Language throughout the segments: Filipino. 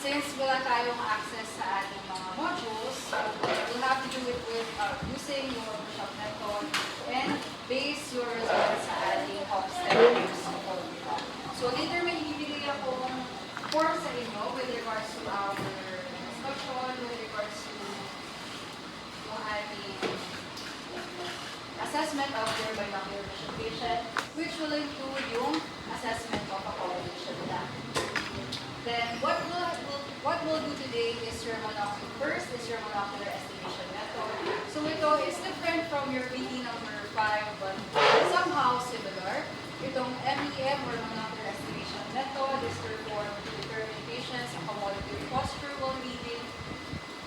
since wala tayong access sa ating mga modules, we'll have to do it with using your push-up method and base your results sa ating hop-step formula. So later may ibigay akong form sa inyo with regards to our discussion, with regards to yung ating assessment of your binocular vision patient, which will include yung assessment of a correlation gap. Then what we'll do today is your monocular. First is your monocular estimation method. So ito is different from your PD number 5, but somehow similar. Itong MEM or monocular estimation method is performed to determine patients' accommodative posture while reading,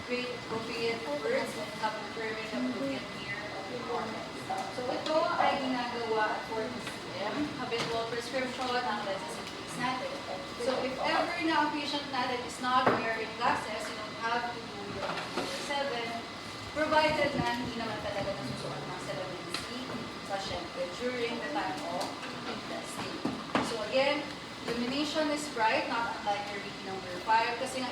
create appropriate words, and help determine the appropriate ear of performance. So ito ay ginagawa at 40 cm, habitual prescription ang lenses and fix natin. So if ever na ang patient natin is not wearing glasses, you don't have to do your 7, provided na hindi naman talaga nasusuot ng celebrity pasyente during the time of testing. So again, illumination is bright, not unlike your reading number 5, kasi nga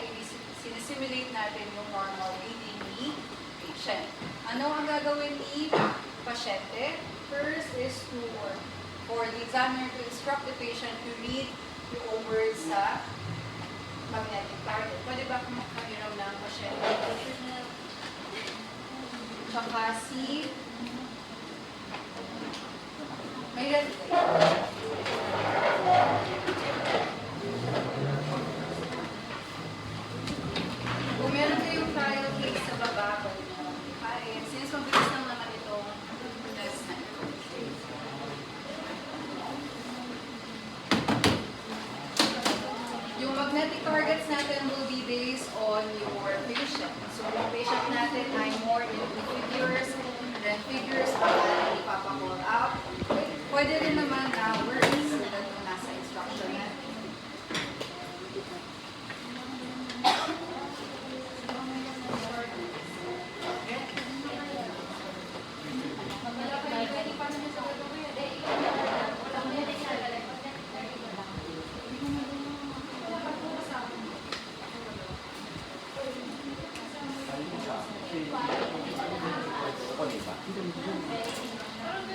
sinisimulate natin yung normal reading ni patient. Ano ang gagawin ni pasyente? First is for the examiner to instruct the patient to read yung words sa magnetic target. Pwede ba kumakairam ng pasyente? Tsaka si may red kung meron kayong trial case sa baba, pwede nyo ipain. Since mabilis lang naman itong test na ito. Yung magnetic targets natin will be based on your patient. So yung patient natin ay more into figures, and then figures ang ating ipapakall out. Pwede rin naman na words na yung nasa instruction natin.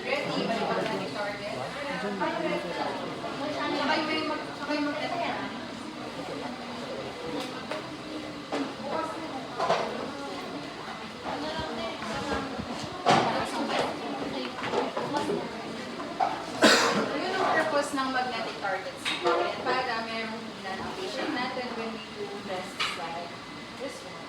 Ready ba yung magnetic target? Sakay mag-edit. Yun ang purpose ng magnetic targets natin para merong ilan ang patient natin when we do tests like this one.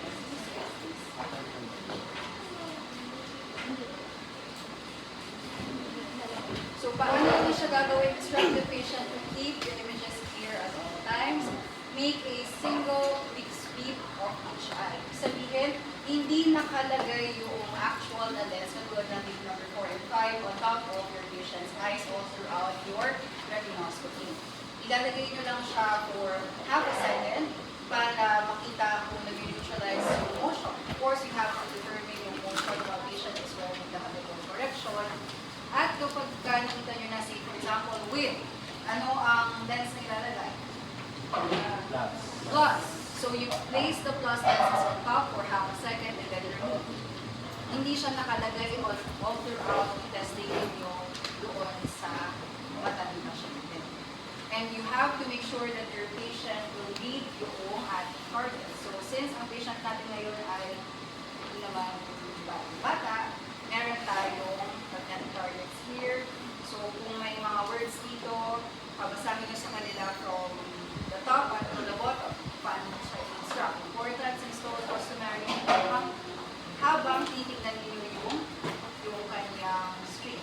So, paano nyo siya gagawin? Instruct the patient to keep the images clear at all times. Make a single big sweep of each eye. Sabihin, hindi nakalagay yung actual na lens, katulad ng read number 4 and 5 on top of your patient's eyes all throughout your retinoscopy. Ilalagay nyo lang siya for half a second para makita kung nag-neutralize yung motion. Of course, you have to determine yung motion while patient is wearing the habitual correction. At kapag nakita nyo na, say, for example, with, ano ang lens na ilalagay? Plus. So, you place the plus lenses on top for half a second and then remove. Hindi siya nakalagay all throughout testing nyo doon sa mata ni pasyente. And you have to make sure that your patient will read yung ating target. So, since ang patient natin ngayon ay hindi naman bata, meron tayong magnetic targets here. So, kung may mga words dito, pabasahin nyo sa kanila from the top to the bottom. Paano mo siya i-instruct? Important and slow customary habang titignan niyo yung kanyang streak.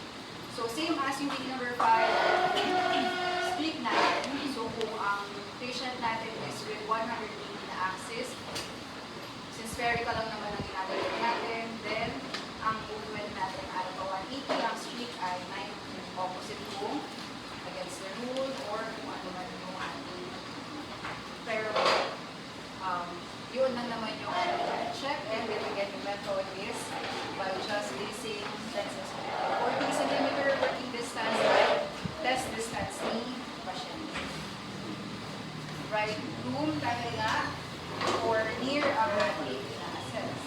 So, same as yung reading number 5, split natin. So, kung ang patient natin is with 180 na axis, since spherical lang naman ang ginagawa natin, then ang movement natin ay 180, ang streak ay 90 opposite kung against the rule or kung ano man yung ating parallel. Yun lang naman yung check, and then again yung method is by just placing lenses 40 cm working distance by test distance ni pasyente. Right room dahil nga near ang ating ina-assess.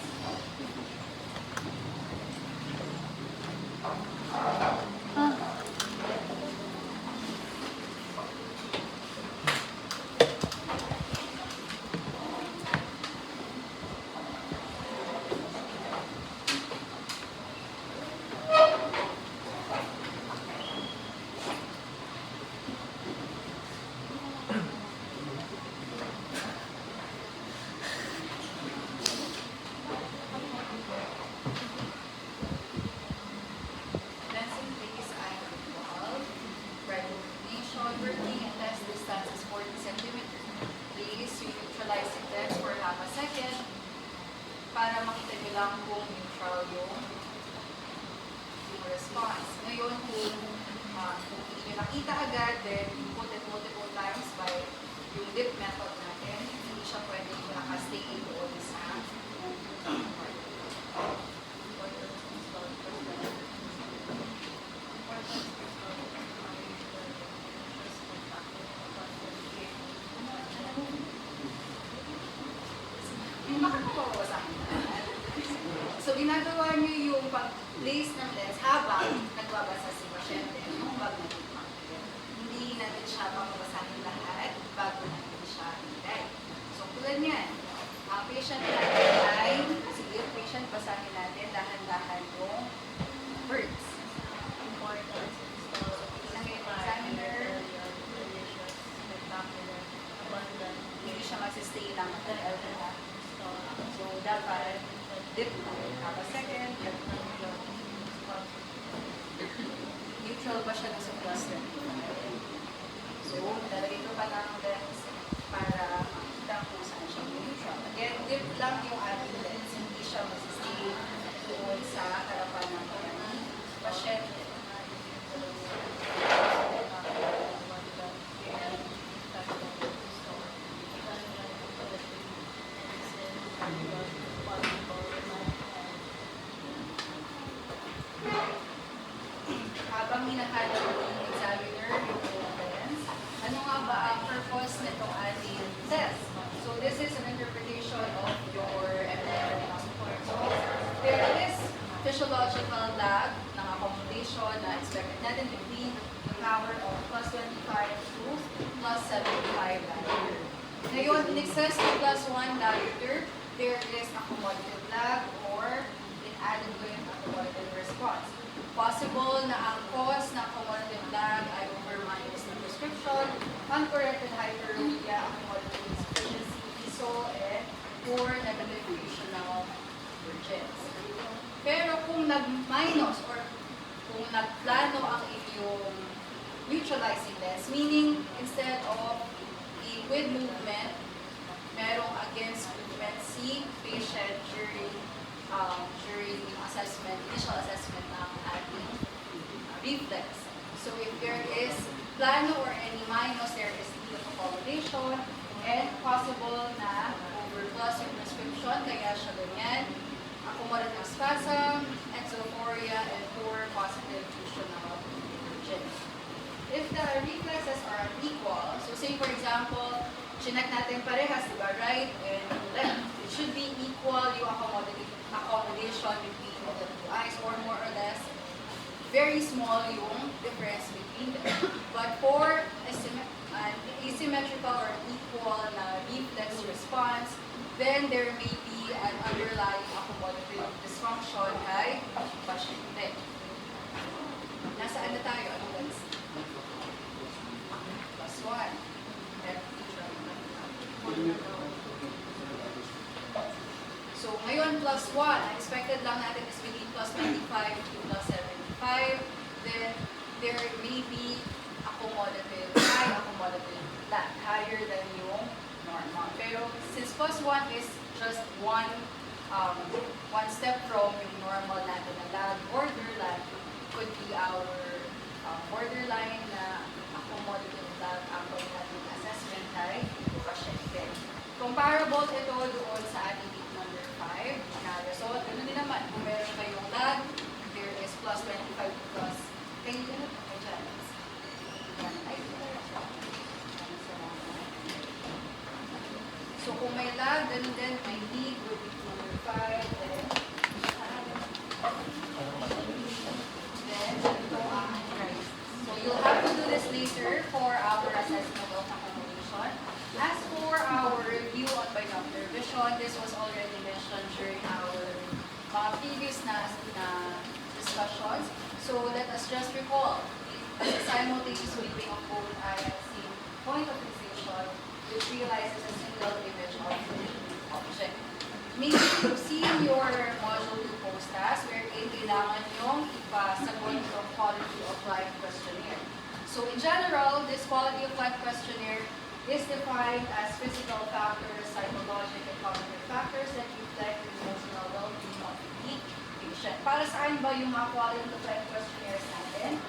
Dancing place ay equal. Recognition, working and test distance is 40 centimeters. Please, you neutralize the text for half a second para makita nyo lang kung neutral yung response. Ngayon, kung hindi nyo nakita agad, then you put it multiple times by yung dip method natin, hindi siya pwedeng nakastay doon sa yung bakit mo mababasahin na? So, ginagawa niyo yung pag-place ng lens habang nagbabasa si pasyente yung bag na hindi natin siya mababasahin lahat bago natin siya ilagay. So, tulad niyan, ang patient natin ay, sige, patient, basahin natin dahan-dahan yung words. Isang examiner, hindi siya magsistay lang at so, dapat dip half a second. Neutral ba siya sa plus 25? So, lalagay ko pa ng lens para makita kung saan siya neutral. Again, dip lang yung ating lens. Hindi siya magsistay doon sa harapan ng pasyente. Habang hinahalo ng examiner yung lens, ano nga ba ang purpose nitong ating test? So this is an interpretation of your MDR. So there is physiological lag ng accommodation na expected natin between the power of plus 25 to plus 75 diameter. Ngayon, in excess to plus 1 diameter, there is accommodative lag or inadequate accommodative response. Possible na ang cause ng accommodative lag ay over-minus na prescription, uncorrected hyperopia, accommodative insufficiency, ESOL, and poor negative functional urgence. Pero kung nag-minus or kung nagplano ang inyong neutralizing lens, meaning instead of with movement, merong against movement si patient during assessment, initial assessment ng ating reflex. So if there is plano or any minus, there is need of accommodation and possible na overplus yung prescription, kaya siya ganyan, accommodative spasm, exophoria, and poor positive functional urgence. If the reflexes are unequal, so say for example, chinek natin parehas, diba, right and left. It should be equal yung accommodation between the two eyes or more or less. Very small yung difference between them. But for an asymmetrical or equal na reflex response, then there may be an underlying accommodative dysfunction kay pasyente. Nasaan na tayo? Ano guys? Plus 1. So, ngayon, plus 1. Expected lang natin is between plus 25 to plus 75. Then, there may be accommodative, high accommodative lag, higher than yung normal. Pero, since plus 1 is just one step from yung normal natin na lag, borderline could be our borderline na accommodative lag ang natin assessment ay pasyente. Comparable ito doon sa ating number 5 na result. Ganun din naman, kung meron kayong lag, there is plus 25 plus 10. So kung may lag, ganun din, may lead would be 2/5, then ito ang price. So you'll have to do this later for our assessment of accommodation. As for our review on binocular vision, this was already mentioned during our previous discussions. So let us just recall the simultaneous sweeping of both eye at same point of fixation, which realizes a single image of the object. Maybe you've seen your module 2 post-task wherein kailangan nyong ipasagot yung quality of life questionnaire. So in general, this quality of life questionnaire is defined as physical factors, psychological and cognitive factors that reflect the emotional well-being of the patient. Para saan ba yung mga quality of life questionnaires natin?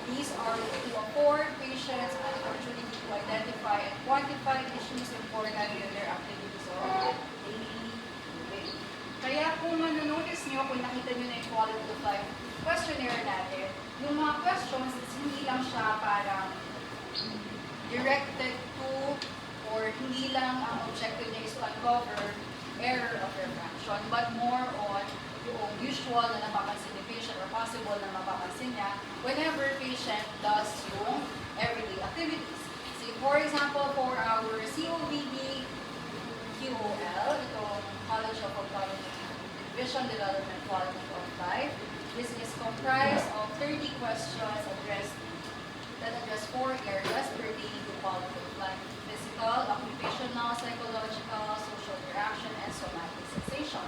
These are to afford patients an opportunity to identify and quantify issues important in their activities of daily living. Kaya kung manonotice nyo, kung nakita nyo na yung quality of life questionnaire natin, yung mga questions, hindi lang siya parang directed to or hindi lang ang objective niya is to uncover error of refraction, but more on yung usual na napapansin ni patient or possible na mapapansin niya whenever patient does yung everyday activities. So, for example, for our COVD QOL, itong College of Ophthalmology Vision Development Quality of Life, this is comprised of 30 questions that address 4 areas pertaining to quality of life: physical, occupational, psychological, social interaction, and somatic sensation.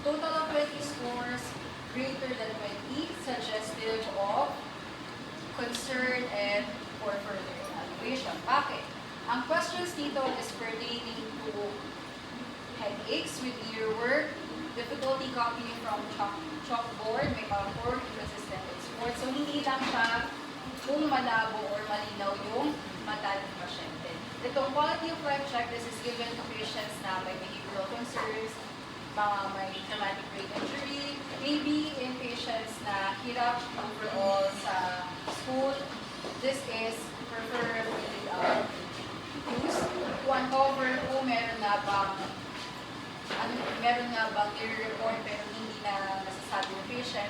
Total of 20 scores, greater than 20, suggestive of concern and for further evaluation. Bakit? Ang questions dito is pertaining to headaches with earwork, difficulty copying from chalkboard, may poor inconsistent in sports. So hindi lang siya kung malabo or malinaw yung mata ng pasyente. Itong quality of life check, this is given to patients na may behavioral concerns, may traumatic brain injury, maybe in patients na hirap overall sa school. This is preferably used to uncover kung meron nga bang i-report pero hindi na nasasabi ng patient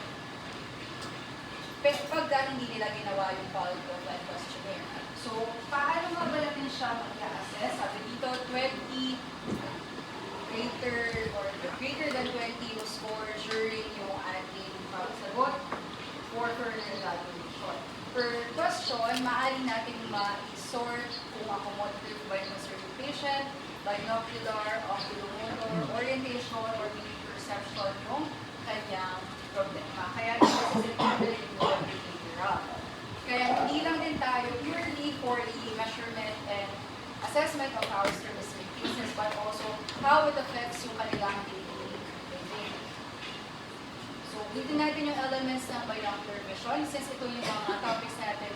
pagka hindi nila ginawa yung quality of life questionnaire. So, paano nga ba natin siya mag-assess? Sabi dito, 20 greater than 20 yung score during yung ating pagsagot for further evaluation. Per question, maaari natin ma-sort kung accommodative by concerning patient, binocular, oculomotor, orientation, or maybe perception yung kanyang problema. Kaya ito is included in your behavioral. Kaya hindi lang din tayo purely for the measurement and assessment of our service cases, but also how it affects yung kanilang daily living. So, dito natin yung elements ng binocular vision. Since ito yung mga topics natin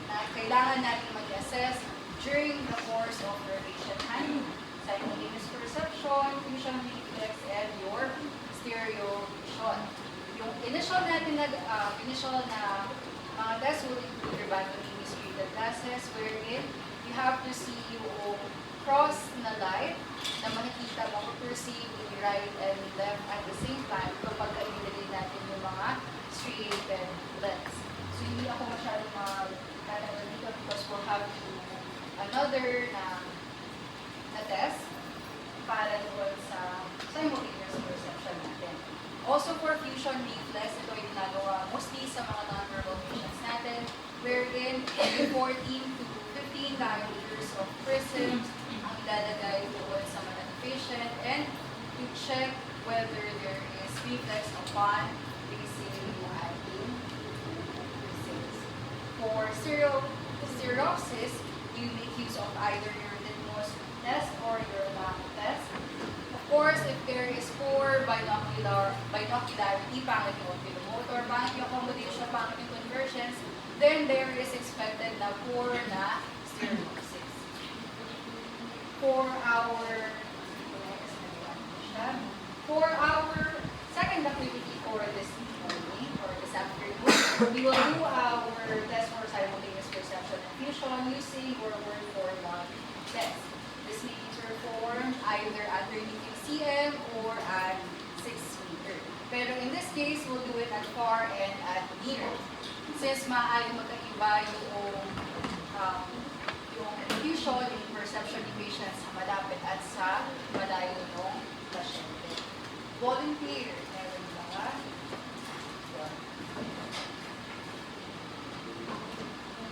na kailangan natin mag-assess during the course of your patient handling. Simultaneous perception, fusion reflex, and your stereo vision. Yung initial na mga tests will include your binocular readed glasses, wherein you have to see yung cross na light na makikita mo kung perceive yung right and left at the same time kapag inilagay natin yung mga striated lens. So hindi ako masyadong mag-kanagal dito because we'll have to another na test para doon sa simultaneous perception natin. Also for fusion reflex, ito ay ginagawa mostly sa mga non-verbal patients natin, wherein 14 to 15 diameters of prisms ang ilalagay doon sa mata ng patient and to check whether there is reflex upon facing yung ating prisms. For stereopsis, you make use of either your litmus test or your lab test. Of course, if there is poor binocularity, pangit yung oculomotor, pangit yung accommodation, pangit yung convergence, then there is expected na poor na stereopsis. For our second activity for this morning, or this afternoon, we will do our test for simultaneous perception and fusion using your word for log test. This means you're either at 36 cm or at 6 meter. Pero in this case, we'll do it at far and at near. Since maaaring magkaiba yung confusion, yung perception ni patient sa malapit at sa malayo ng pasyente. Volunteer, meron ba?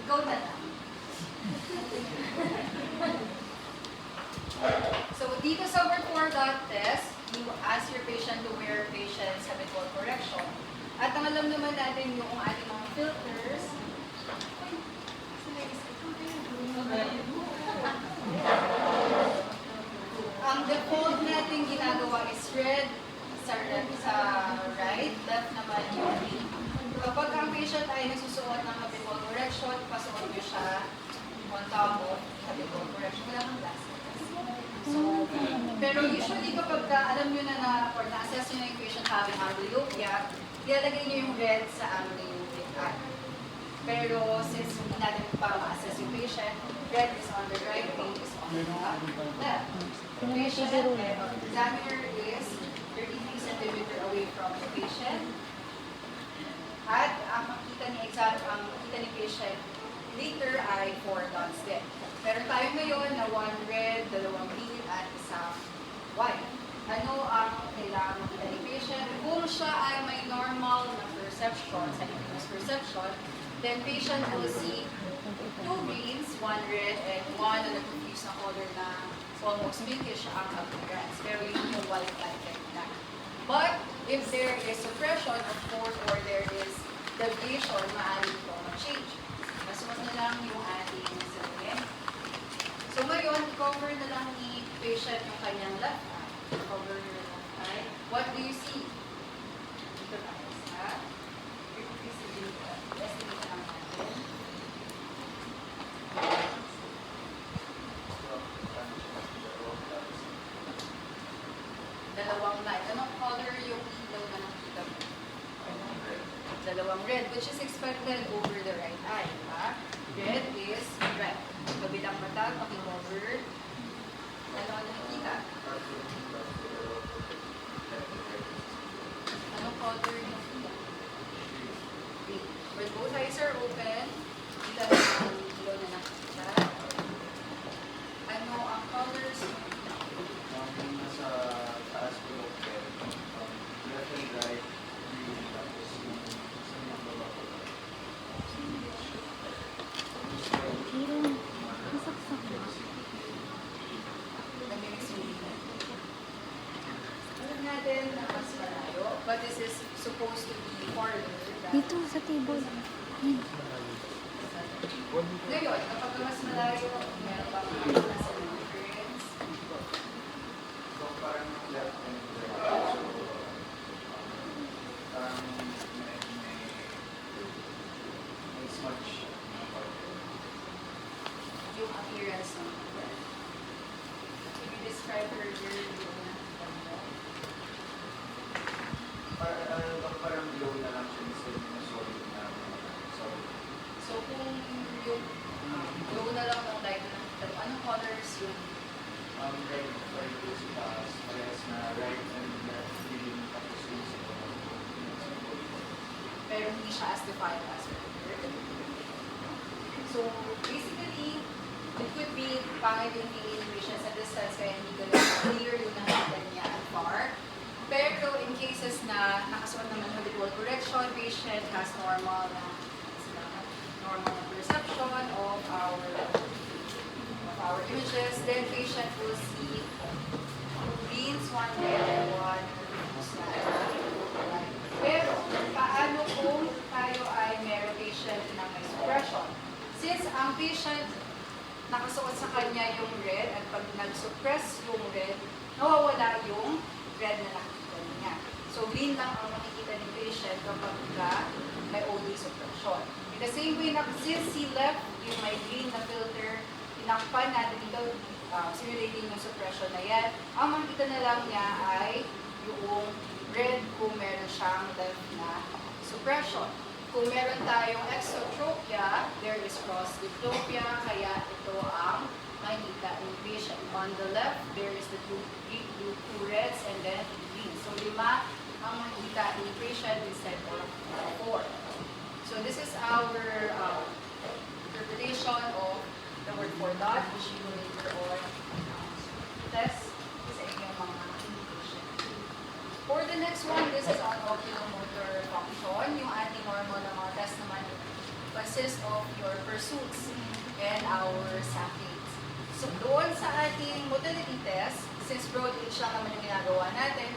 Go na lang. So dito sa word for dot test, you ask your patient to wear patient's habitual correction. At ang alam naman natin yung ating mga filters. Ang default natin ginagawa is red sa right, left naman yung green. Kapag ang patient ay nagsusuot ng habitual correction, pasuot nyo siya on top of habitual correction. Wala kang glasses. So, pero usually kapag alam nyo na or na-assess nyo na yung patient having amblyopia, ilalagay nyo yung red sa amblyopia eye. Pero since hindi natin pa ma-assess yung patient, red is on the right, pink is on the left. The patient, examiner is 33 cm away from the patient. At ang makita ni patient later ay 4 dots din. Meron tayo ngayon na 1 red, 2 green, at isang white. Ano ang kailangan makita ni patient? Kung siya ay may normal na perception, simultaneous perception, then patient will see 2 greens, 1 red, and 1 na nag-confuse na color na almost pinkish ang appearance. Pero yun yung white light na. But if there is suppression, of course, or there is deviation, maaaring ito ma-change. Masuot na lang yung ating salamin. So ngayon, cover na lang ni patient yung kanyang left eye. Cover your left eye. What do you see? Dito tayo sa estimate lang natin. Dalawang light. Anong color yung ilaw na nakita mo? Dalawang red, which is expected over the right eye. Diba? Red is red. Kabilang mata, paki-cover. Ano ang nakikita? Anong color yung nakikita? Green. When both eyes are open, kita na ang ilaw na nakikita. Ano ang colors? Nasa taas ko lang left and right, green, tapos yung sa mga baba ko. Alam natin na mas malayo, but this is supposed to be farther than... Dito sa table. Ngayon, kapag mas malayo, meron pa mga nasa difference. So parang left and right. So parang may smudge na part. Yung appearance ng color. Can you describe further yung Parang glow na lang siya instead na solid na solid. So kung yung glow na lang ng light na nakita mo, anong colors yung Right ko sa taas, parehas na right and left green, tapos yung sa baba. pero hindi siya as defined as earlier. So basically, it could be pangit yung tingin ni patient sa distance kaya hindi ganun clear yung nakita niya at far. Pero in cases na nakasuot naman habitual correction, patient has normal na perception of our images, then patient will see greens, 1 red, and 1 pero paano kung tayo ay meron patient na may suppression? Since ang patient nakasuot sa kanya yung red at pag nag-suppress yung red, nawawala yung red na nakikita niya. So green lang ang makikita ni patient kapag may OD suppression. In the same way, since he left yung may green na filter, tinakpan natin ito, simulating yung suppression na yan, ang makikita na lang niya ay yung red kung meron siyang left na suppression. Kung meron tayong exotropia, there is cross diplopia, kaya ito ang makikita yung patient. On the left, there is the two reds and then green. So 5 ang makikita yung patient instead of 4. So this is our interpretation of the word for dot, which you will later on test sa inyong mga indication. For the next one, this is on oculomotor function. Yung ating normal na mga test naman consists of your pursuits and our saccades. So doon sa ating motility test, since broad age lang naman yung ginagawa natin,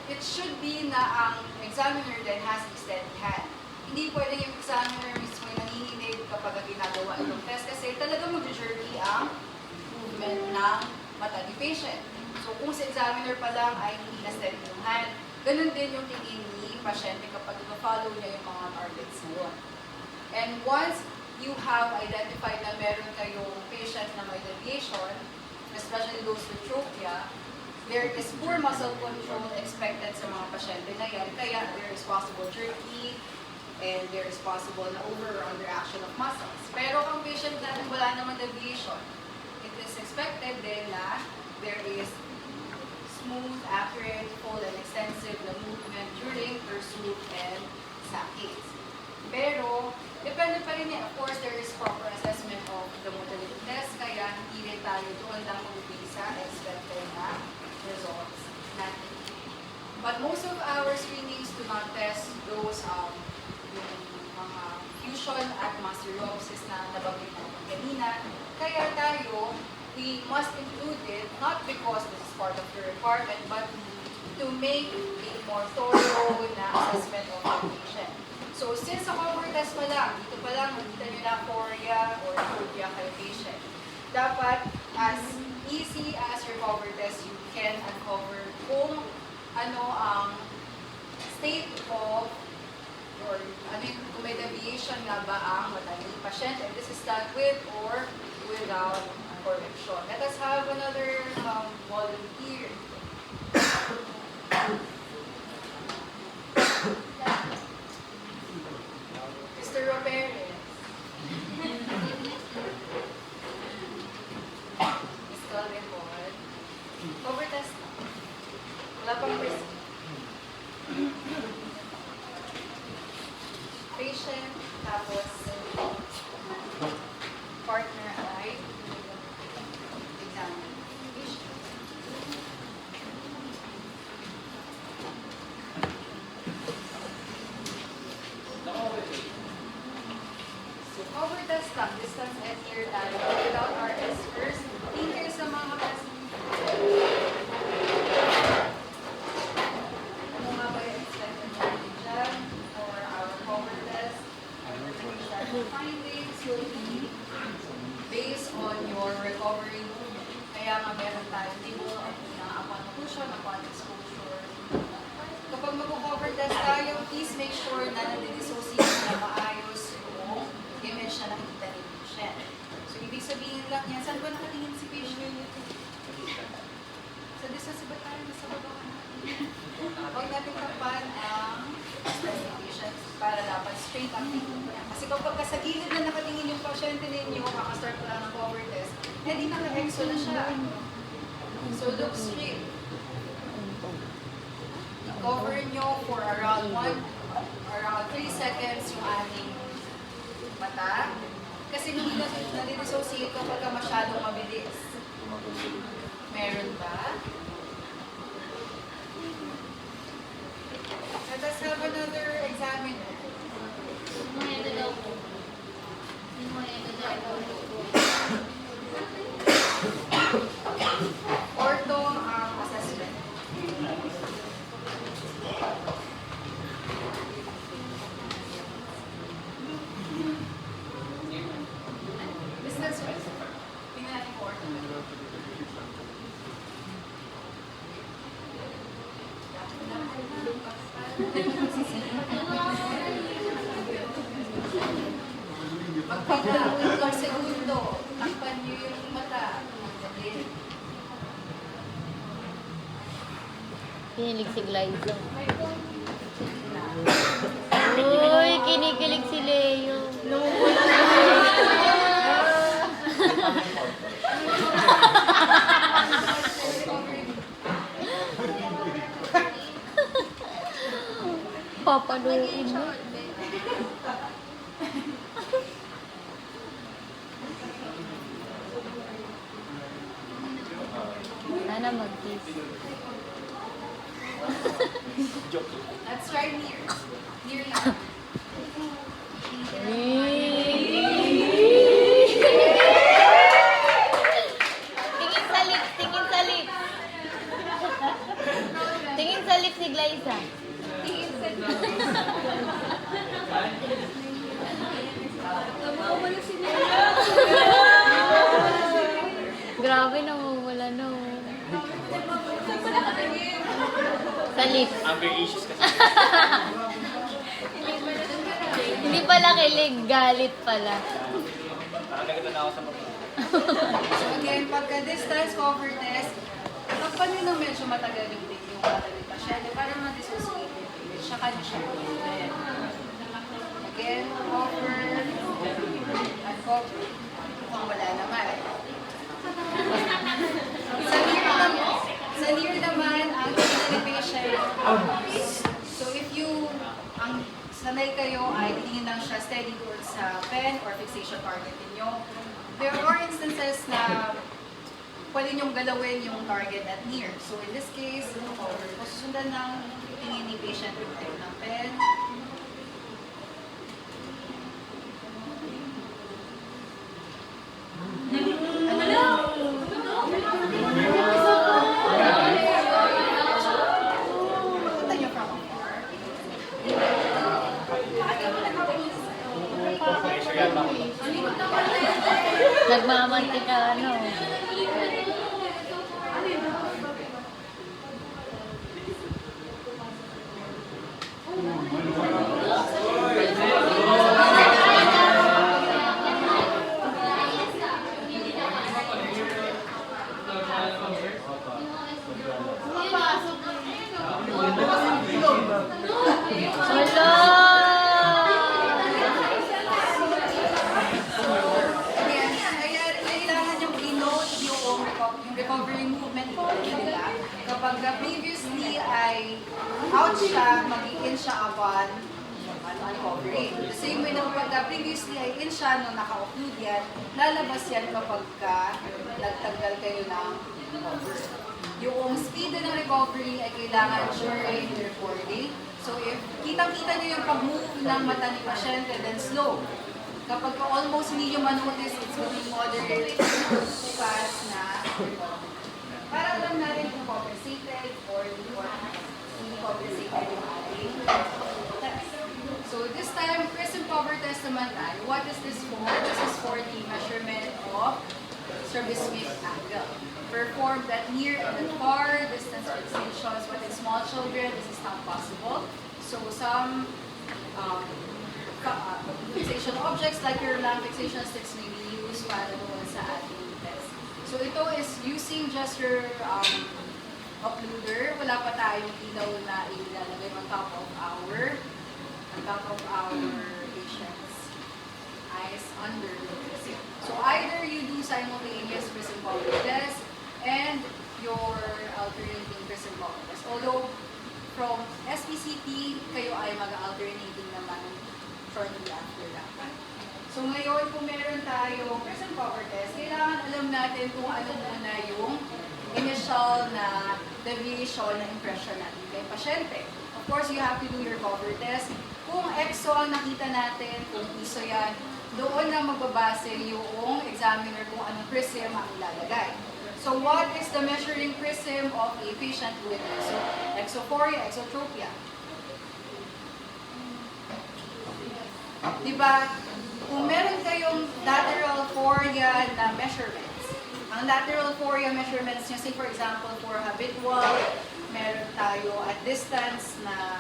it should be na ang examiner then has a steady hand. Hindi pwede yung examiner mismo yung nanginginig kapag ginagawa itong test kasi talaga mag-jerky ang movement ng mata ni patient. So kung sa examiner pa lang ay hindi na steady yung hand, ganun din yung tingin ni pasyente kapag ina-follow niya yung mga targets na yun. And once you have identified na meron kayong patient na may deviation, especially those with tropia, there is poor muscle control expected sa mga pasyente na yan. Kaya there is possible jerky, and there is possible na over or underaction of muscles. Pero kung patient na wala naman deviation, it is expected din na there is smooth, accurate, full, and extensive na movement during pursuit and saccades. Pero, depende pa rin yan. Of course, there is proper assessment of the motility test, kaya hindi rin tayo doon lang mag-ubig sa expected na results natin. But most of our screenings do not test those yung mga fusion at masteropsis na nabanggit natin kanina. Kaya tayo, we must include it, not because this is part of the requirement, but to make a more thorough na assessment of the patient. So, since sa cover test pa lang, dito pa lang, makita nyo na chorea or tropia kay patient. Dapat, as easy as your cover test, you can uncover kung ano ang state of or ano yung, kung may deviation nga ba ang mata ni patient, and this is done with or without correction. Let us have another volunteer. Mr. Roperez. Miss Calvin-Ford. Cover test. Wala pang risk. Patient, tapos partner ay examine. Patient. So, cover test lang, distance and ear tayo without RS first. Thank you sa mga kasing. Ano nga ba yung expected value dyan for our cover test? Findings will be based on your recovery. Kaya nga meron tayong table upon occlusion, upon exposure. Kapag mag-cover test tayo, please make sure na nandidissociate na maayos yung image na nakikita ni patient. So, ibig sabihin lang yan, saan ba nakatingin si patient? Sa distance ba tayo? Nasa baba ka natin. Huwag natin tapan ang patients para dapat straight ang tingin niya. Kasi kapag sa gilid na nakatingin yung pasyente ninyo, kakastart pa lang ng cover test, hindi naka-exo na siya. So, look straight. I-cover nyo for around 3 seconds yung ating mata. Kasi hindi nadidissociate kapag masyadong mabilis. Meron ba? Let us have another examiner. Ortho ang assessment. Distance wise. Tingnan natin po ortho. Magpapawin lang segundo. Takpan niyo yung mata. Kinilig si Glyza. Uy, kinikilig si Leo. papaluin mo. Sana mag-kiss. Let's try near. Near lang. Tingin sa lips, tingin sa lips. Tingin sa lips ni Glyza. Tingin sa Grabe, namumula na. Sa lips. Anger issues kasi. Hindi pala kilig, galit pala. Parang nagkita na ako sa mga. So again, pagka distance cover test, takpan nyo ng medyo matagal yung tig yung mata ni pasyente para ma-dissociate yung image. Siya kanya siya ulitin. Again, cover, uncover. Kung wala naman. Sa near naman, ang tingin ni patient. So if you, ang sanay kayo ay tingin lang siya steady towards sa pen or fixation target ninyo. There are instances na pwede niyong galawin yung target at near. So in this case, susundan ng tingin ni patient yung type ng pen. Punta niyo from afar. Pressure yata ako. Nagmamantika, ano. Yes, kaya kailangan yung i-note yung recovery movement nila. Kapag previously ay out siya, mag-in siya upon recovery. The same way na kapag previously ay in siya, nung naka-occlude yan, lalabas yan kapag nagtanggal kayo ng recovery. Yung speed ng recovery ay kailangan during the recording. So if kitang-kita niyo yung pag-move ng mata ni pasyente, then slow. Kapag almost hindi nyo manotice, it's going moderate to fast na recovery. Para alam natin kung compensated or hindi compensated yung ating test. So this time, prism cover test naman tayo. What is this for? This is for the measurement of strabismic angle. Performed at near and at far distance fixations, but in small children, this is not possible. So some fixation objects like your lamp fixation sticks may be used para doon sa ating test. So ito is using just your uploader. Wala pa tayong ilaw na ilalagay on top of our patient's eyes under the prism. So either you do simultaneous prism cover test and your alternating prism cover test. Although from SPCT, kayo ay mag-alternating naman shortly after that. So ngayon, kung meron tayong prism cover test, kailangan alam natin kung ano muna yung initial na deviation na impression natin kay pasyente. Of course, you have to do your cover test. Kung EXO ang nakita natin, kung ISO yan, doon na magbabase yung examiner kung anong prism ang ilalagay. So what is the measuring prism of a patient with exophoria, exotropia? Diba, kung meron kayong lateral phoria na measurements, ang lateral phoria measurements nyo, say for example, for habitual, meron tayo at distance na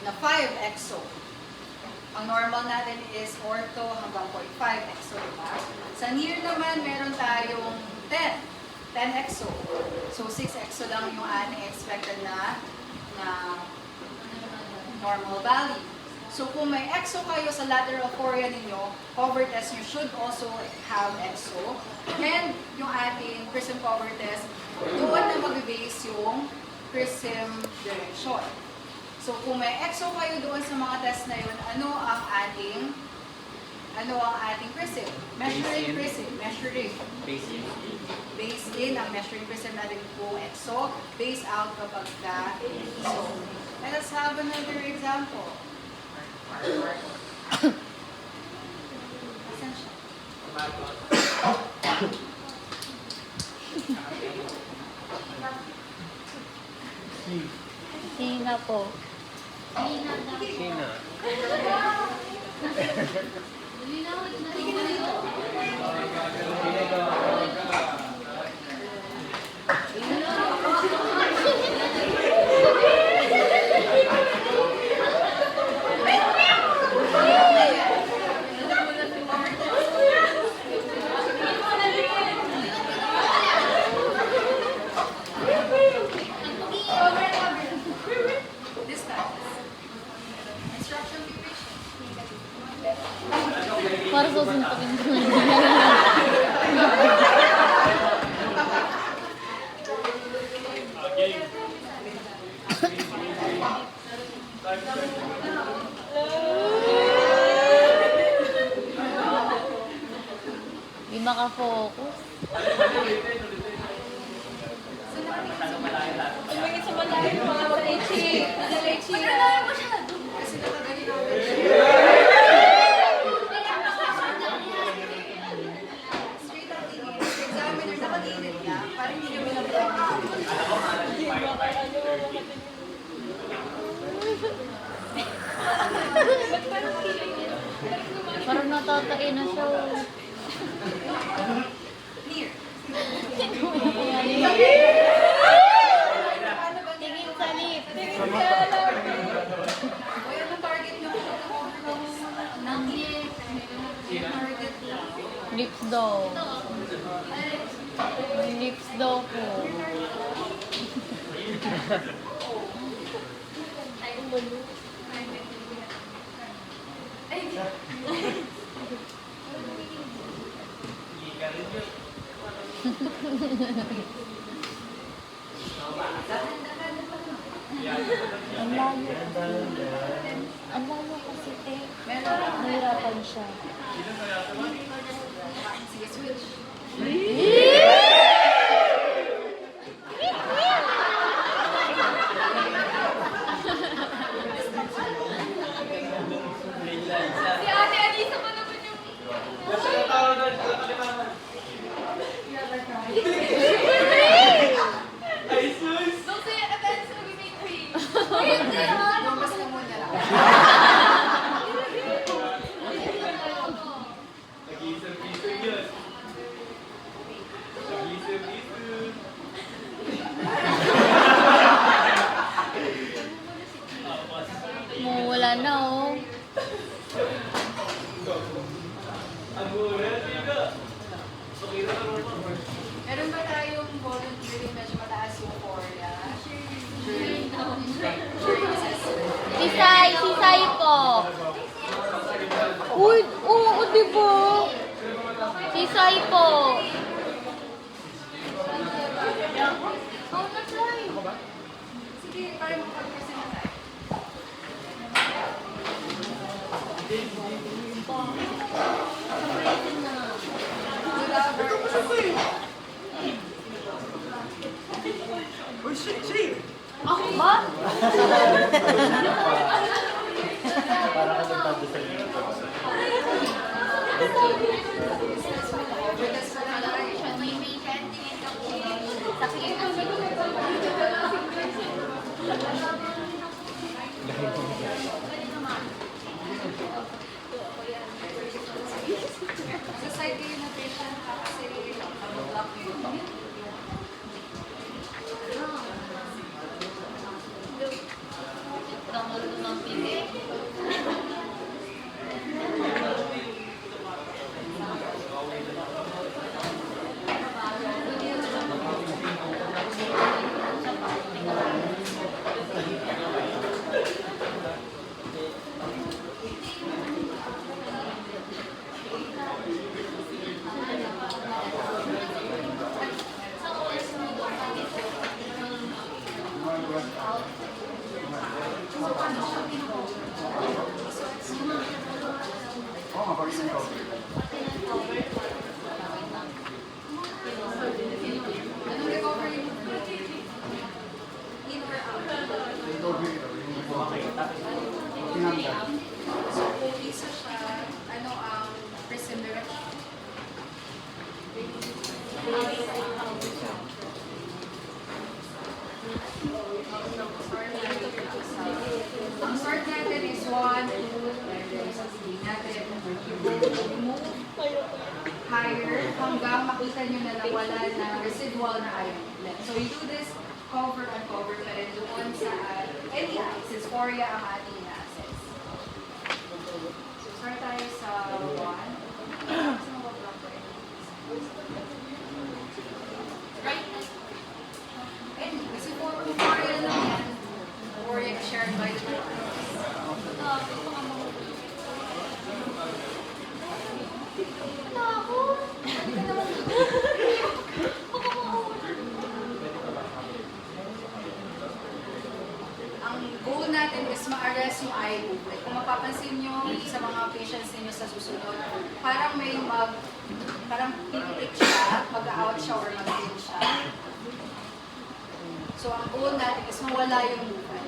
5 exo. Ang normal natin is ortho hanggang 0.5 exo, diba? Sa near naman, meron tayong 10 exo. So 6 exo lang yung ating expected na normal value. So kung may exo kayo sa lateral phoria ninyo, cover test nyo should also have exo. And yung ating prism cover test, doon na mag-base yung prism direction. So kung may EXO kayo doon sa mga test na yun, ano ang ating prism? Measuring prism. Measuring. Base in ang measuring prism natin po EXO. Base out kapag ka ISO. And let's have another example. Asan siya? Sina po. Sina. Distance. Instruction duration. Para susuntukin ko. Di makafocus. Kasi nakadali namin. Straight ang tingin. Sa examiner, nakagilid lang. Parang hindi kami Parang natatain na siya. Clear. Tingin sa lip. O yan ang target nyo. Nang target Lips daw. Lips daw po. Ang layo. Ang layo kasi te. Nahirapan siya. Sige, switch. Si Ate Anissa pa naman yung... Don't say it again, so we make me. Lumabas ka muna lang. Wala na oh. Meron ba tayong voluntary medyo mataas yung core niya? Si Sai po. Uy, oo, di ba? Si Sai po. Oh, that's right. Sige, parang mag-present na tayo. Ako ba? Para ka nagtago sa iyo. Sa side kayo na patient ka kasi mag-block yung paano siya pinakover? Oo nga, pag in-cover. Anong recovery mo? In or out? Recovery daw, yung tinanggal. So, kung isa siya, ano ang prism direction? Ang sort natin is 1, 2, sabihin natin, remove higher hanggang makita nyo na nawala na residual na iron left. So you do this cover and cover pa rin doon sa any since Foria ang ating assets. So start tayo sa 1. Right? And kasi Foria lang yan. Foria shared by the ang goal natin is ma-arrest yung eye movement. Kung mapapansin nyo sa mga patients ninyo sa susunod, parang may parang pipitik siya, mag-out siya or mag-in siya. So ang goal natin is mawala yung movement.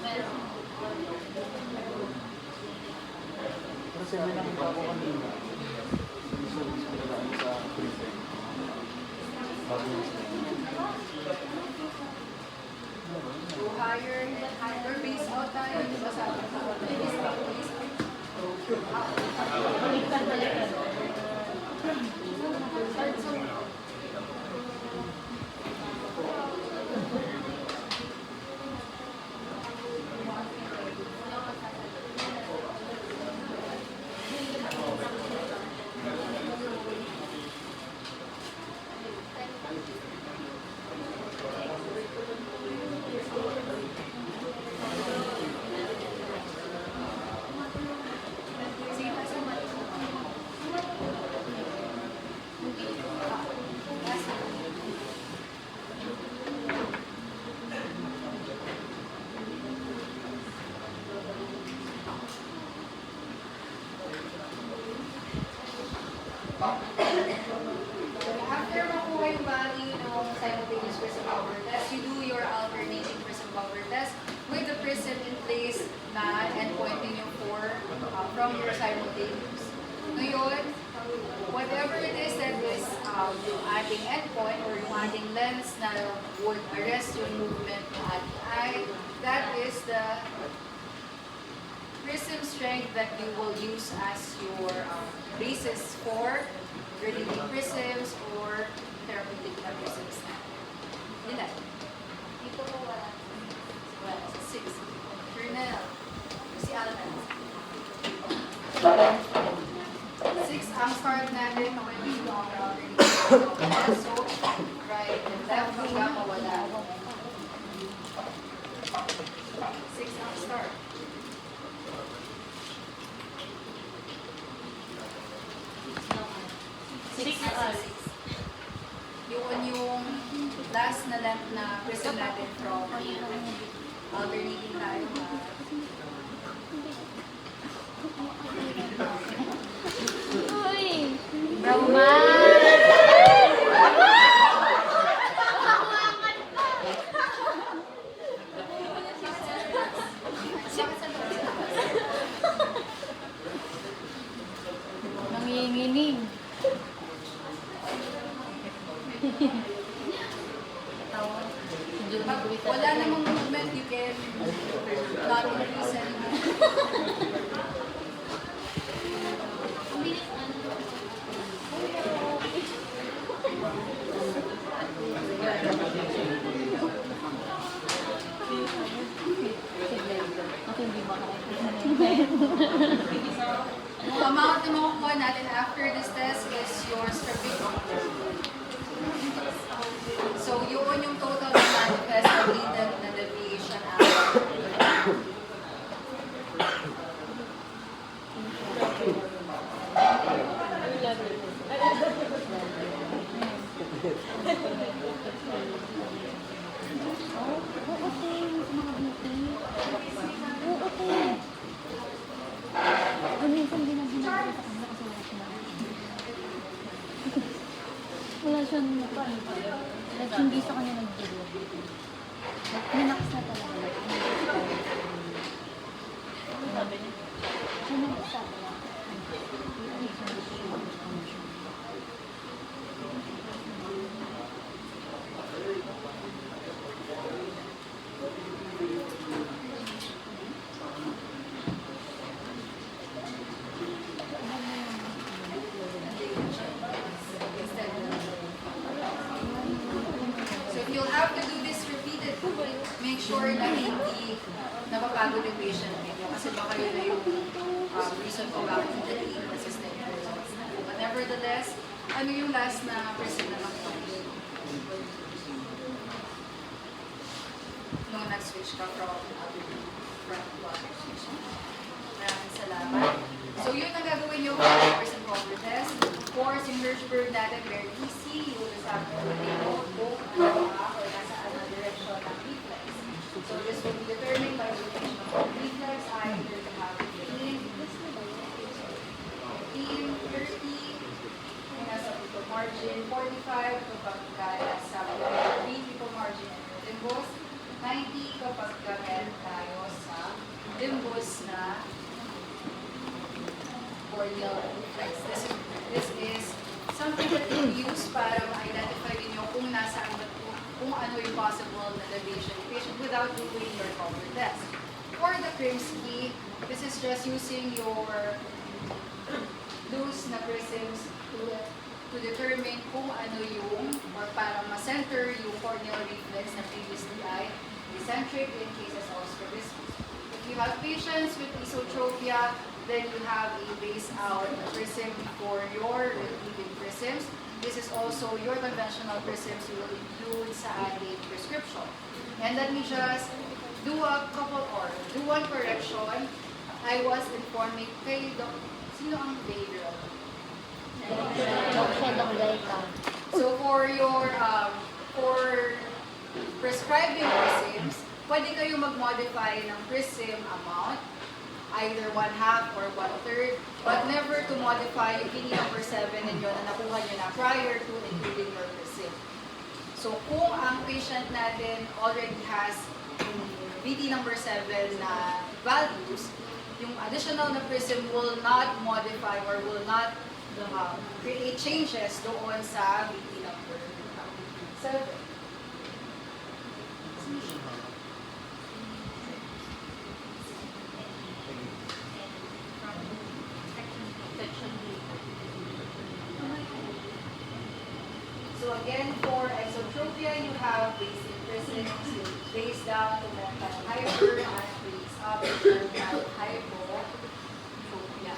Meron. Kasi may nakita ko kanina. Yung service ko na sa prison. Bago yung So higher and higher base out tayo. Di ba sabi ko? Base out. After makuha yung value ng simultaneous prism power test, you do your alternating prism power test with the prism in place na endpoint ninyo from your simultaneous. Ngayon, whatever it is that is yung ating endpoint or yung ating lens na would arrest yung movement ng ating eye, that is the prism strength that you will use as your basis for relieving prisms or therapeutic na prisms na. Ilan? Dito ko wala. Wala. 6. Colonel. Si Alman. 6 ang start natin when we do our alternating. So, right and left hanggang mawala. 6 ang start. Yung last na length na prism natin from alternating tayo. Uy! Brahman! Nanginginig. Pag wala namang movement, you can not increase anymore. Ang amount na makukuha natin after this test is your stripping. So, yun yung total na manifest na bleeding na deviation after. Like, hindi sa kanya nag-deal. Like, ninakas na talaga. Like, sabi niya? Siya nagsabi niya. So if you'll have to do this repeatedly, make sure na hindi napapagod yung patient ninyo kasi baka yun na yung reason kung bakit hindi naging consistent yung results. But nevertheless, ano yung last na person na nakita? Nung nag-switch ka from front to other switch. Maraming salamat. So yun ang gagawin nyo for the person cover test. For yung Hirschberg natin, very easy. You will just have to go or nasa another direction ng reflex. So this will be determined by the location of the reflex. Either you have 15, 30, kung nasa pito margin, 45 kapag nasa 3 pito margin and limbus, 90 kapag meron tayo sa limbus na corneal reflex. This is something that you use para ma-identify niyo kung nasaan ba kung ano yung possible na deviation ng patient without doing your cover test. For the Krimsky, this is just using your loose na prisms to determine kung ano yung or para ma-center yung corneal reflex na previously ay eccentric in cases of strabismus. If you have patients with esotropia, then you have a base out prism for your repeated prisms. This is also your conventional prisms you will include sa ating prescription. And let me just do a couple or do one correction. I was informing kay sino ang behavioral? So for your for prescribing prisms, pwede kayo mag-modify ng prism amount, either 1/2 or 1/3, but never to modify yung VD number 7 ninyo na nakuha nyo na prior to including your prism. So kung ang patient natin already has VD number 7 na values, yung additional na prism will not modify or will not create changes doon sa VD number 7. So again, for exotropia, you have base in prisms, base down to mental hyper, and base up to mental hypotropia.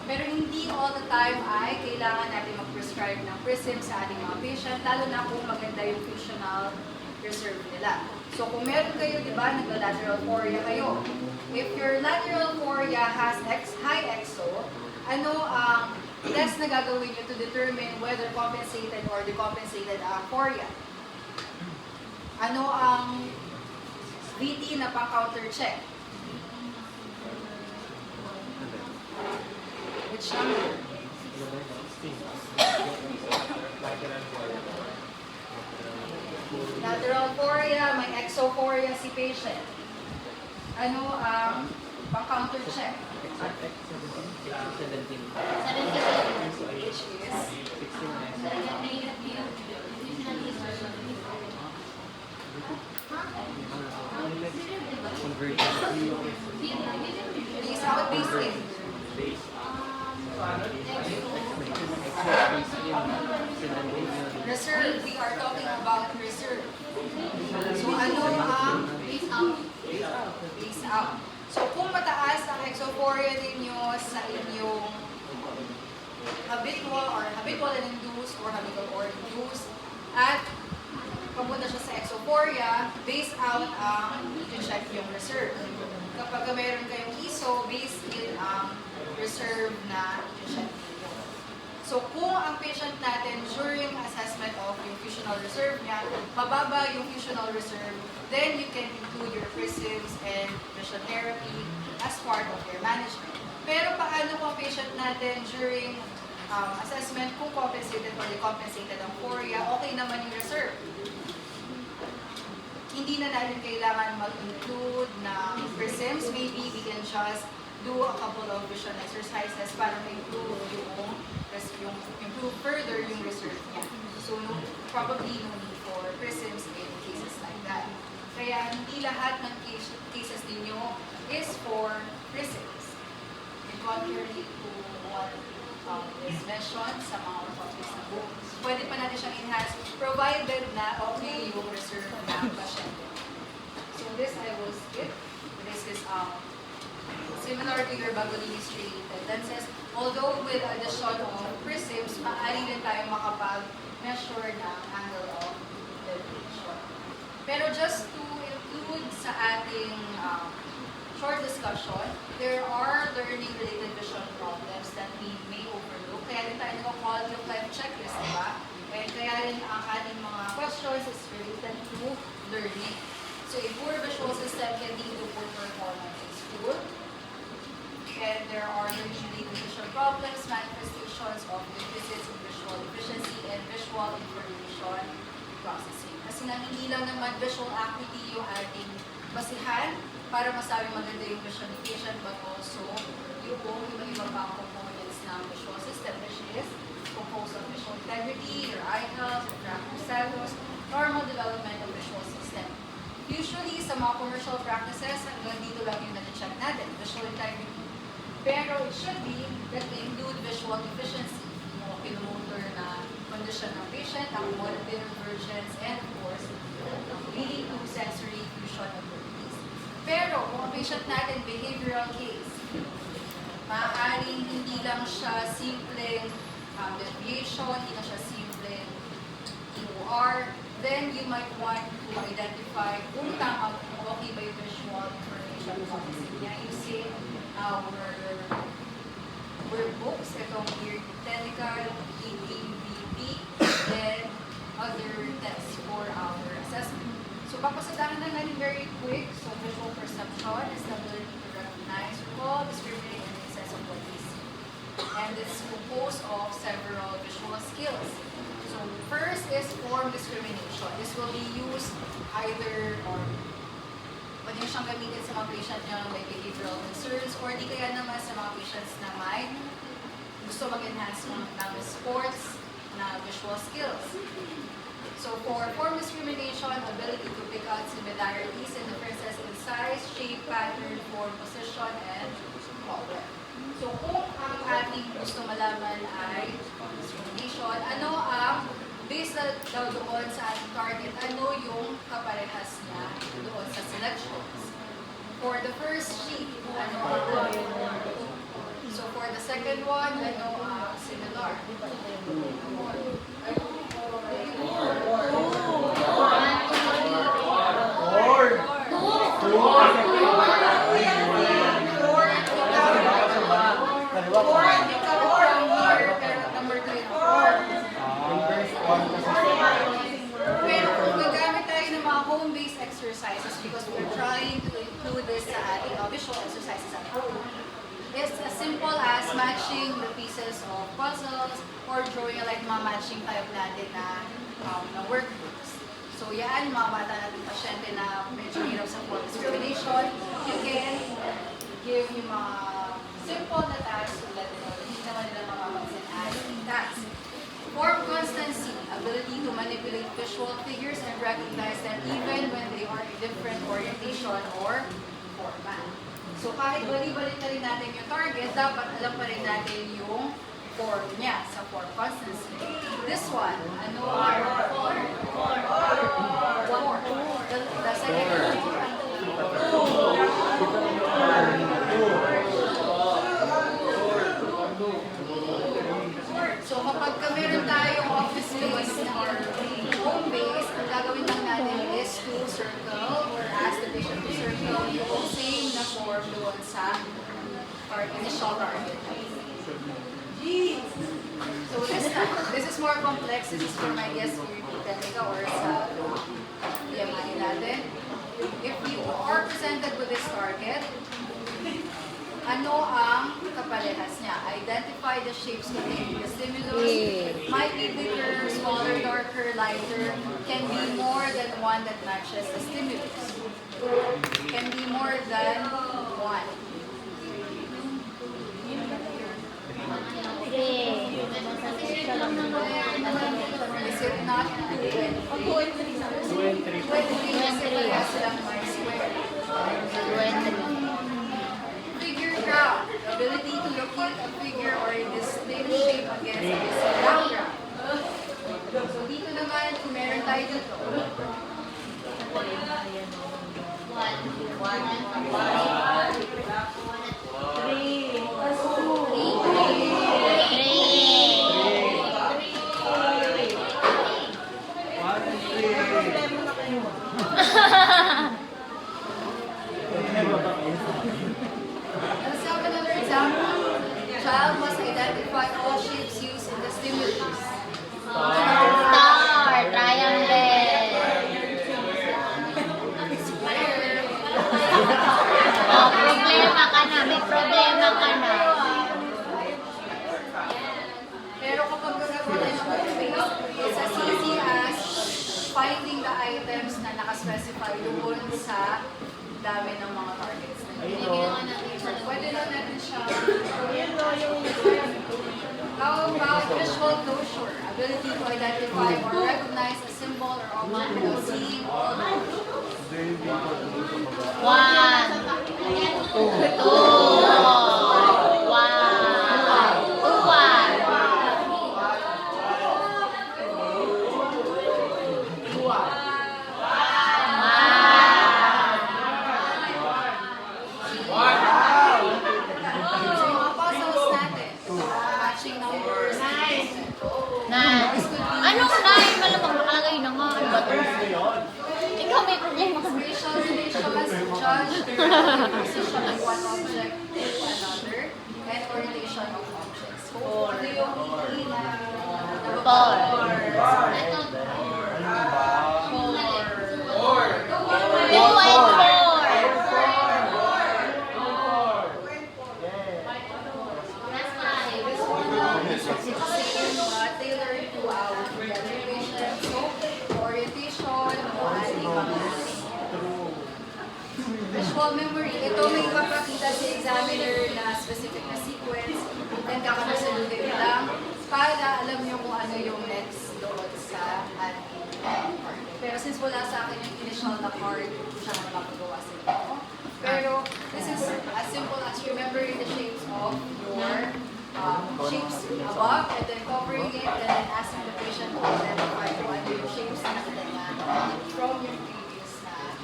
Pero hindi all the time ay kailangan natin mag-prescribe ng prism sa ating mga patient, lalo na kung maganda yung functional reserve nila. So kung meron kayo, di ba, nagla-lateral chorea kayo. If your lateral chorea has high exo, ano ang test na gagawin nyo to determine whether compensated or decompensated ang chorea? Ano ang VT na pang-counter check? Which number? Lateral chorea, may exophoria si patient. Ano ang pang-counter check? 17. Which is? Base out, base in. Reserve, we are talking about reserve. So ano ang base out? Base out. So kung mataas ang exophoria ninyo sa inyong habitual and induced or habitual or induced at papunta siya sa exophoria, base out ang i-check yung reserve. Kapag mayroon kayong ISO, base in ang reserve na i-check ninyo. So kung ang patient natin during assessment of yung fusional reserve niya, mababa yung fusional reserve, then you can include your prisms and vision therapy as part of your management. Pero paano kung ang patient natin during assessment kung compensated or decompensated ang FORIA, okay naman yung reserve. Hindi na natin kailangan mag-include ng PRISMs. Maybe we can just do a couple of vision exercises para ma-improve improve further yung reserve niya. So probably no need for PRISMs in cases like that. Kaya hindi lahat ng cases ninyo is for PRISMs. And contrary to what is mentioned sa mga topics na book, pwede pa natin siyang enhance provided na okay yung reserve ng pasyente. So this I will skip. This is similar to your Bagolini's related tendencies. Although with addition of PRISMs, maaari din tayo makapag-measure ng angle of deviation. Pero just to include sa ating short discussion, there are learning-related vision problems that we may overlook. Kaya din tayo nag-quality of life checklist, diba? And kaya rin ang ating mga questions is related to learning. So a poor visual system can lead to poor performance in school. And there are learning-related vision problems, manifestations of deficits in visual efficiency and visual information processing. Kasi nga hindi lang naman visual acuity yung ating basihan para masabi maganda yung vision patient, but also yung iba-iba pang components ng visual system, which is composed of visual integrity, your eye health, your graphic status, normal development of visual system. Usually, sa mga commercial practices, hanggang dito lang yung nag-check natin, visual integrity. Pero it should be that they include visual deficiency, yung pinomotor na condition ng patient, ang motor divergence, and of course, leading to sensory fusion abilities. Pero kung ang patient natin behavioral case, maaaring hindi lang siya simpleng deviation, hindi na siya simpleng EOR, then you might want to identify kung tama, kung okay ba yung visual information processing niya using our workbooks, itong Weird Technical, ETVP, and other tests for our assessment. So, papasadahan lang natin very quick. So, visual perception is the ability to recognize, recall, discriminate, and assess of what we see. And it's composed of several visual skills. So, first is form discrimination. This will be used either or pwede nyo siyang gamitin sa mga patient nyo na may behavioral concerns or di kaya naman sa mga patients na may gusto mag-enhance ng sports na visual skills. So for form discrimination, ability to pick out similarities and differences in size, shape, pattern, form, position, and color. So kung ang ating gusto malaman ay discrimination, ano ang based daw doon sa ating target, ano yung kaparehas niya doon sa selections. For the first sheet, ano ang so for the second one, ano ang similar. Pero kung gagamit tayo ng mga home-based exercises because we're trying to include this sa ating visual exercises at home, it's as simple as matching the pieces of puzzles or drawing like mga matching type natin na workbooks. So yan, mga bata natin pasyente na medyo hirap sa form discrimination, you can give yung mga simple na tasks so that hindi naman nila makapansin as tasks. Form constancy, ability to manipulate visual figures and recognize them even when they are in different orientation or format. So kahit bali-balik na rin natin yung target, dapat alam pa rin natin yung form niya sa form constancy. This one, ano ang form? The second So kapag meron tayong office space or home base, ang gagawin lang natin is to circle or ask the patient to circle yung same na form doon sa initial target. So this is more complex. This is for my guest technical or sa PMI natin. If you are presented with this target, ano ang kaparehas niya. Identify the shapes containing the stimulus. Yeah. Might be bigger, smaller, darker, lighter. Can be more than one that matches the stimulus. Can be more than one. Is it not 2 and 3? 2 and 3. 2 and 3 kasi parehas silang may square. Figure ground. Ability to locate a figure or a distinct shape against a distant background. So dito naman, kung meron tayo dito, let's have another example. Child must identify all shapes used in the stimulus. Star, triangle. Square. Oh, problema ka na. May problema ka na. Pero kapag gagawin tayo ng space, it's as easy as finding the items na nakaspecify doon sa dami ng mga targets. Pwede lang natin siya. How about visual closure? Ability to identify or recognize a symbol or object without seeing all the One, two, one. So, yung mga puzzles natin, matching numbers, Nice. Anong nine? Malamang nakalagay na nga. Ano ba ito? Ikaw may problema ka. spatial relations, judge the relative position of one object to another, and orientation of objects. So, ano yung Four. Two and four. tailored to our graduation. So, orientation, visual memory. Ito may ipapakita sa examiner na specific na sequence. Then kakapasalutin lang para alam nyo kung ano yung next doon sa ating card. Pero since wala sa akin yung initial na card, hindi siya mapapagawa sa inyo. Pero this is as simple as remembering the shapes of your shapes above and then covering it and then asking the patient to identify kung ano yung shapes na nakita niya from your previous na.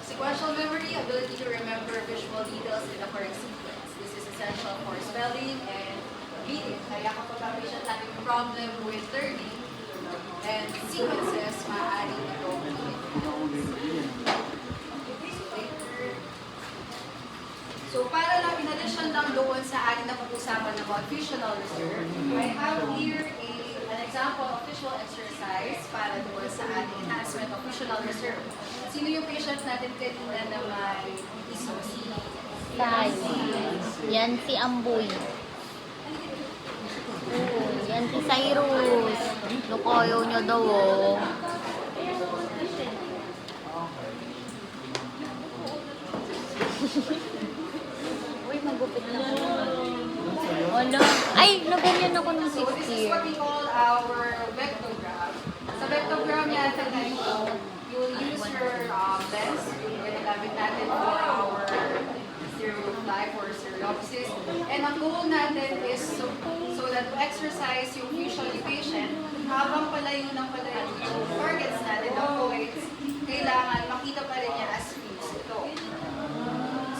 Sequential memory, ability to remember visual details in the correct sequence. This is essential for spelling and reading. Kaya kapag ang patient natin yung problem with learning and sequences, maaaring ito. So para lang in addition lang doon sa ating napag-usapan about visual reserve, I have here an example of visual exercise para doon sa ating enhancement of visual reserve. Sino yung patient natin kanina na may isos? Tayo. Yan si Amboy. Yan si Cyrus. Lukoyo nyo daw, oh. Uy, magupit na ako. Wala. Ay, naganyan ako ng So this is 60. what we call our vectogram. Sa vectogram natin dito, you'll use your lens. Yung ginagamit natin for our stereotype or stereopsis. And ang goal natin is so that to exercise yung visual patient, habang palayo ng palayo yung targets natin, ng points, kailangan makita pa rin niya as views ito.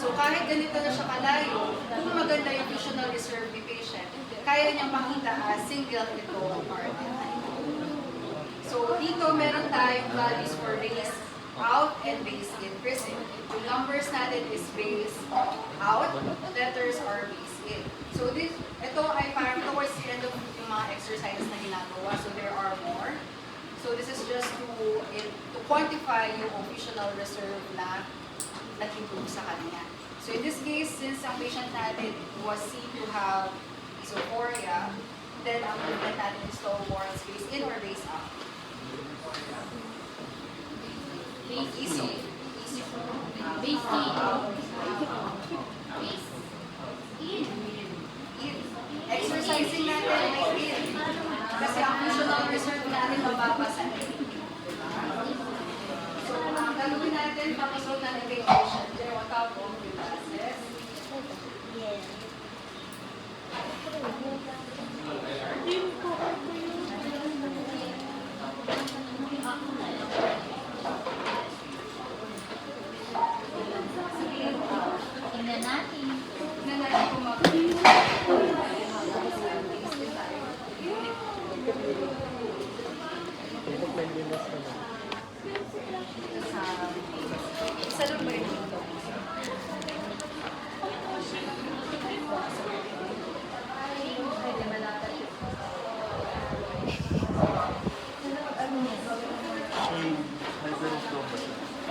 So kahit ganito na siya kalayo, kung maganda yung visual reserve ni patient, kaya niyang makita as single ito target na ito. So dito meron tayong values for base out and base in present. Yung numbers natin is base out, letters are base in. So ito ay parang towards the end of yung mga exercises na ginagawa. So there are more. So this is just to quantify yung visual reserve na nag-improve sa kanya. So in this case, since ang patient natin was seen to have isophoria, then ang movement natin is to more on space in or base out. Iso. Base in. In. Exercising natin ay in. Kasi ang functional reserve natin mababa sa in. So, ang gagawin natin, papasold natin kay patient. There on top of the glasses. Tingnan natin. Tignan natin kung mag-base din tayo. Sa loob ba yun dito? Pwede malapit. Hyperoscopy ba siya?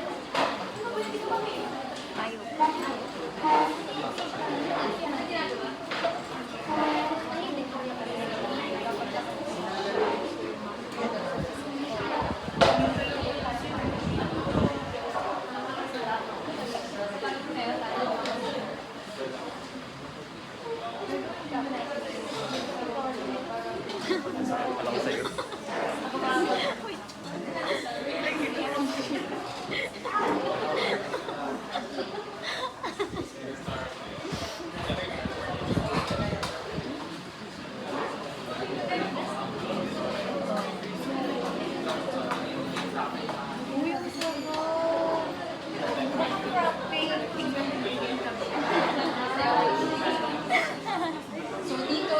So dito,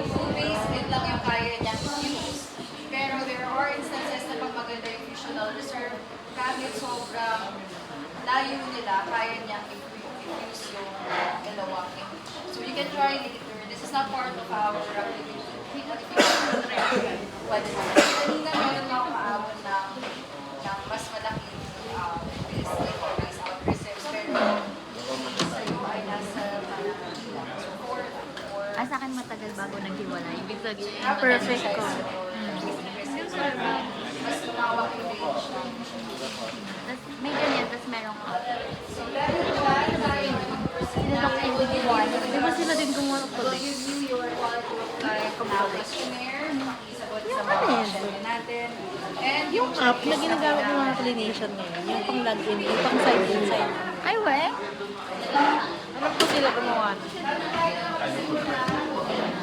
two-base din lang yung kaya niyang use. Pero there are instances na pag maganda yung fusional reserve, kahit sobrang layo nila, kaya niyang use yung dalawang image. So you can try later. This is not part of our activity. But kanina meron ako maabot ng mas malaking base out reserves. Pero sa'yo ay nasa parang so 4 Ah, sa akin matagal bago naghiwalay. Ibig sabihin, perfect ko. mas lumawak yung range ng Tapos may ganyan, tapos meron ko. So dahil dyan, tayo Di ba sila din gumawa ko will give you your quality of life questionnaire, makisagot sa mga question natin. And Yung app na ginagamit ng mga clinician ngayon, yung pang login, yung pang sign in, sign in. Ay, we? Alam ko sila gumawa. Meron tayo kasi muna